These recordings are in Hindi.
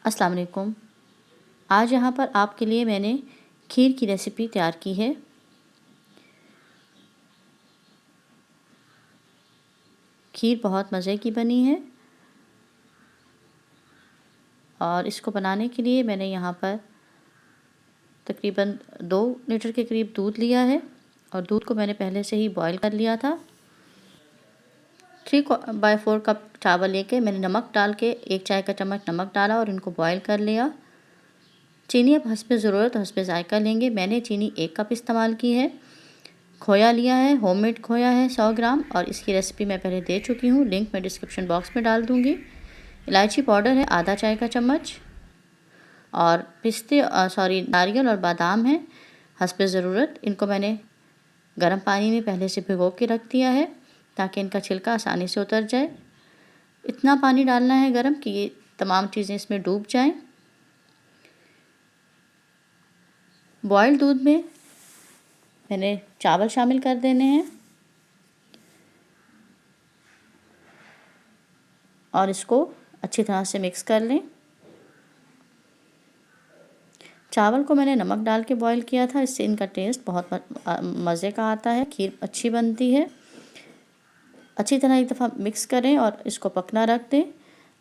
अस्सलाम वालेकुम। आज यहाँ पर आपके लिए मैंने खीर की रेसिपी तैयार की है। खीर बहुत मज़े की बनी है और इसको बनाने के लिए मैंने यहाँ पर तकरीबन 2 लीटर के करीब दूध लिया है और दूध को मैंने पहले से ही बॉईल कर लिया था। 3/4 कप चावल लेके मैंने नमक डाल के 1 चाय का चम्मच नमक डाला और इनको बॉईल कर लिया। चीनी अब हस्बे ज़रूरत हस्बे ज़ायक़ा लेंगे। मैंने चीनी 1 कप इस्तेमाल की है। खोया लिया है, होममेड खोया है 100 ग्राम और इसकी रेसिपी मैं पहले दे चुकी हूँ, लिंक मैं डिस्क्रिप्शन बॉक्स में डाल दूँगी। इलायची पाउडर है आधा चाय का चम्मच और नारियल और बादाम है हस्बे ज़रूरत। इनको मैंने गर्म पानी में पहले से भिगो के रख दिया है ताकि इनका छिलका आसानी से उतर जाए। इतना पानी डालना है गर्म कि ये तमाम चीज़ें इसमें डूब जाएं। बॉइल्ड दूध में मैंने चावल शामिल कर देने हैं और इसको अच्छी तरह से मिक्स कर लें। चावल को मैंने नमक डाल के बॉईल किया था, इससे इनका टेस्ट बहुत मज़े का आता है, खीर अच्छी बनती है। अच्छी तरह एक दफ़ा मिक्स करें और इसको पकना रख दें।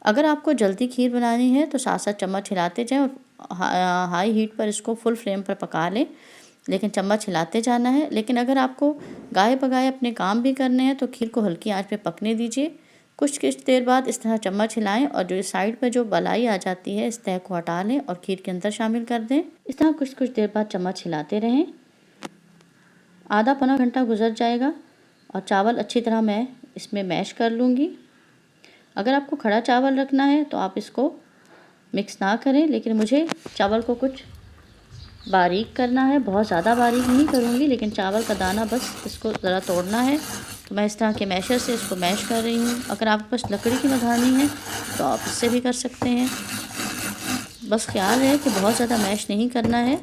अगर आपको जल्दी खीर बनानी है तो 7-7 चम्मच हिलाते जाएं और हाई हीट पर इसको फुल फ्लेम पर पका लें, लेकिन चम्मच हिलाते जाना है। लेकिन अगर आपको गाये बगाए अपने काम भी करने हैं तो खीर को हल्की आंच पे पकने दीजिए। कुछ देर बाद इस तरह चम्मच हिलाएं और जो साइड पर जो बलाई आ जाती है इस तह को हटा लें और खीर के अंदर शामिल कर दें। इस तरह कुछ देर बाद चम्मच हिलाते रहें। आधा पौना घंटा गुजर जाएगा और चावल अच्छी तरह मैं इसमें मैश कर लूँगी। अगर आपको खड़ा चावल रखना है तो आप इसको मिक्स ना करें, लेकिन मुझे चावल को कुछ बारीक करना है, बहुत ज़्यादा बारीक नहीं करूँगी, लेकिन चावल का दाना बस इसको ज़रा तोड़ना है। तो मैं इस तरह के मैशर से इसको मैश कर रही हूँ। अगर आपके पास लकड़ी की मधानी है तो आप इससे भी कर सकते हैं। बस ख्याल है कि बहुत ज़्यादा मैश नहीं करना है।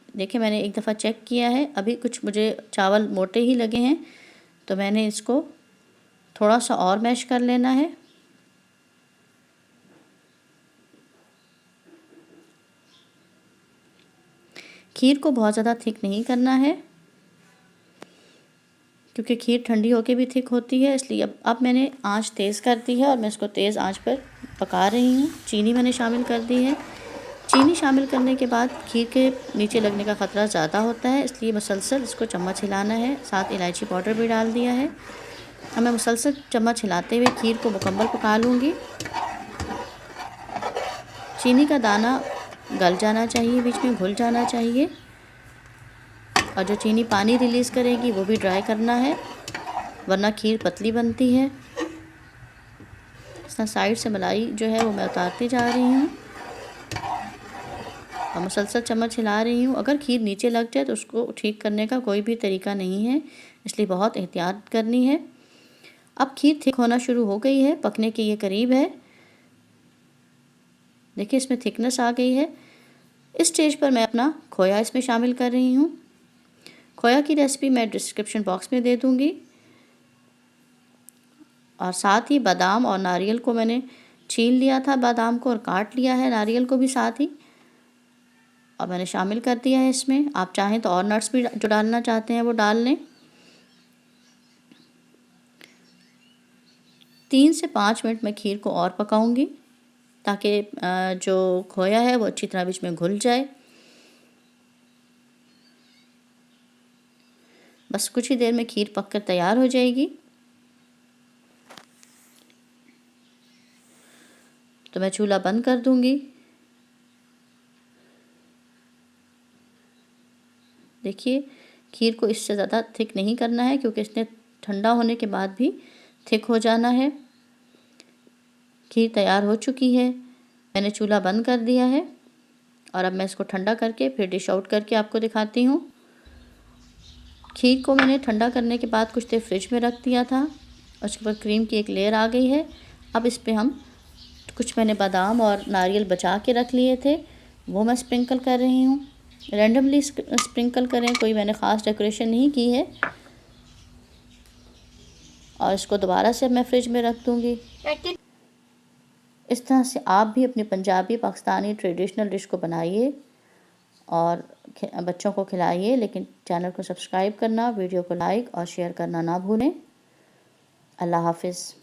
देखिए मैंने एक दफ़ा चेक किया है, अभी कुछ मुझे चावल मोटे ही लगे हैं तो मैंने इसको थोड़ा सा और मैश कर लेना है। खीर को बहुत ज़्यादा थिक नहीं करना है क्योंकि खीर ठंडी होके भी थिक होती है, इसलिए अब मैंने आंच तेज़ कर दी है और मैं इसको तेज़ आंच पर पका रही हूँ। चीनी मैंने शामिल कर दी है। चीनी शामिल करने के बाद खीर के नीचे लगने का ख़तरा ज़्यादा होता है, इसलिए मुसलसल इसको चम्मच हिलाना है। साथ इलायची पाउडर भी डाल दिया है। अब मैं मुसलसल चम्मच हिलाते हुए खीर को मुकम्मल पका लूँगी। चीनी का दाना गल जाना चाहिए, बीच में घुल जाना चाहिए और जो चीनी पानी रिलीज़ करेगी वो भी ड्राई करना है, वरना खीर पतली बनती है। इस तरह साइड से मलाई जो है वो मैं उतारती जा रही हूँ और मुसलसल चम्मच हिला रही हूँ। अगर खीर नीचे लग जाए तो उसको ठीक करने का कोई भी तरीका नहीं है, इसलिए बहुत एहतियात करनी है। अब खीर थिक होना शुरू हो गई है, पकने के ये करीब है। देखिए इसमें थिकनेस आ गई है। इस स्टेज पर मैं अपना खोया इसमें शामिल कर रही हूँ। खोया की रेसिपी मैं डिस्क्रिप्शन बॉक्स में दे दूँगी और साथ ही बादाम और नारियल को मैंने छील लिया था, बादाम को, और काट लिया है नारियल को भी साथ ही, और मैंने शामिल कर दिया है इसमें। आप चाहें तो और नट्स भी जो डालना चाहते हैं वो डाल लें। 3 से 5 मिनट मैं खीर को और पकाऊंगी ताकि जो खोया है वो अच्छी तरह बीच में घुल जाए। बस कुछ ही देर में खीर पककर तैयार हो जाएगी। तो मैं चूल्हा बंद कर दूंगी। देखिए खीर को इससे ज़्यादा थिक नहीं करना है क्योंकि इसने ठंडा होने के बाद भी थिक हो जाना है। खीर तैयार हो चुकी है। मैंने चूल्हा बंद कर दिया है और अब मैं इसको ठंडा करके फिर डिश आउट करके आपको दिखाती हूँ। खीर को मैंने ठंडा करने के बाद कुछ देर फ्रिज में रख दिया था और उसके बाद क्रीम की एक लेयर आ गई है। अब इस पर हम कुछ मैंने बादाम और नारियल बचा के रख लिए थे वो मैं स्प्रिंकल कर रही हूँ। रैंडमली स्प्रिंकल करें, कोई मैंने ख़ास डेकोरेशन नहीं की है। और इसको दोबारा से मैं फ्रिज में रख दूँगी। इस तरह से आप भी अपनी पंजाबी पाकिस्तानी ट्रेडिशनल डिश को बनाइए और बच्चों को खिलाइए। लेकिन चैनल को सब्सक्राइब करना, वीडियो को लाइक और शेयर करना ना भूलें। अल्लाह हाफ़िज़।